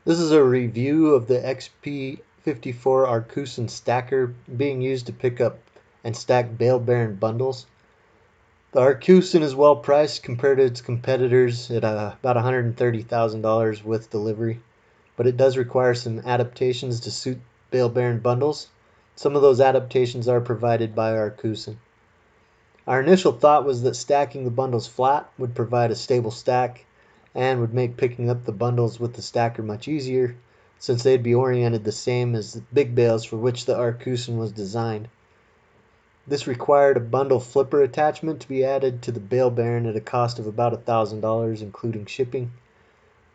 This is a review of the XP54 Arcusin stacker being used to pick up and stack bale bearing bundles. The Arcusin is well priced compared to its competitors at about $130,000 with delivery, but it does require some adaptations to suit bale bearing bundles. Some of those adaptations are provided by Arcusin. Our initial thought was that stacking the bundles flat would provide a stable stack and would make picking up the bundles with the stacker much easier, since they'd be oriented the same as the big bales for which the Arcusin was designed. This required a bundle flipper attachment to be added to the bale bearing at a cost of about $1,000, including shipping.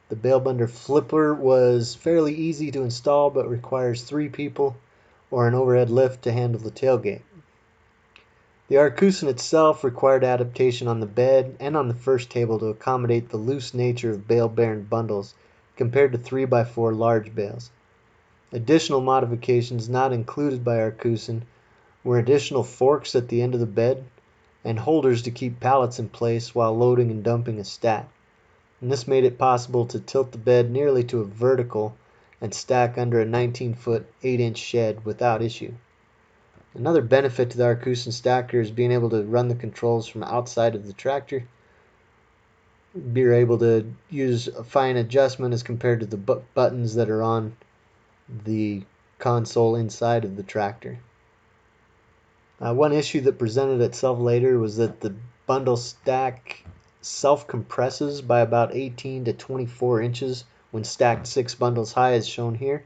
The bale bundle flipper was fairly easy to install, but requires 3 people or an overhead lift to handle the tailgate. The Arcusin itself required adaptation on the bed and on the first table to accommodate the loose nature of bale bearing bundles compared to 3x4 large bales. Additional modifications not included by Arcusin were additional forks at the end of the bed and holders to keep pallets in place while loading and dumping a stack. And this made it possible to tilt the bed nearly to a vertical and stack under a 19-foot 8-inch shed without issue. Another benefit to the Arcusin stacker is being able to run the controls from outside of the tractor. You're able to use a fine adjustment as compared to the buttons that are on the console inside of the tractor. One issue that presented itself later was that the bundle stack self-compresses by about 18 to 24 inches when stacked 6 bundles high as shown here.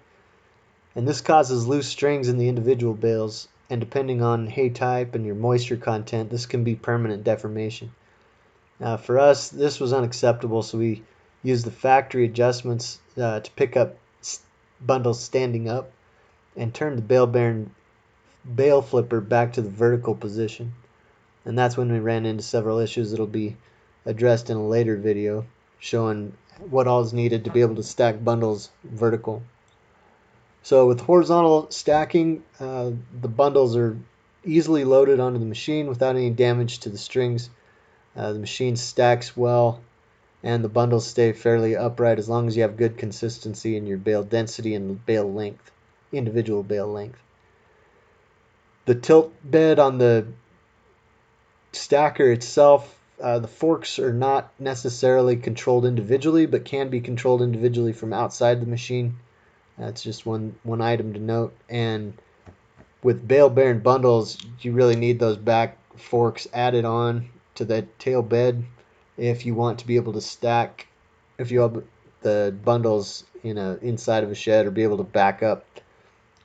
And this causes loose strings in the individual bales, and depending on hay type and your moisture content, this can be permanent deformation. For us, this was unacceptable, so we used the factory adjustments to pick up bundles standing up and turn the bale flipper back to the vertical position. And that's when we ran into several issues that'll be addressed in a later video showing what all is needed to be able to stack bundles vertical. So with horizontal stacking, the bundles are easily loaded onto the machine without any damage to the strings. The machine stacks well and the bundles stay fairly upright as long as you have good consistency in your bale density and bale length, individual bale length. The tilt bed on the stacker itself, the forks are not necessarily controlled individually, but can be controlled individually from outside the machine. That's just one item to note. And with bale bearing bundles, you really need those back forks added on to the tail bed if you want to be able to stack, if you have the bundles inside of a shed, or be able to back up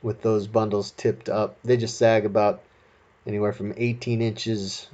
with those bundles tipped up. They just sag about anywhere from 18 inches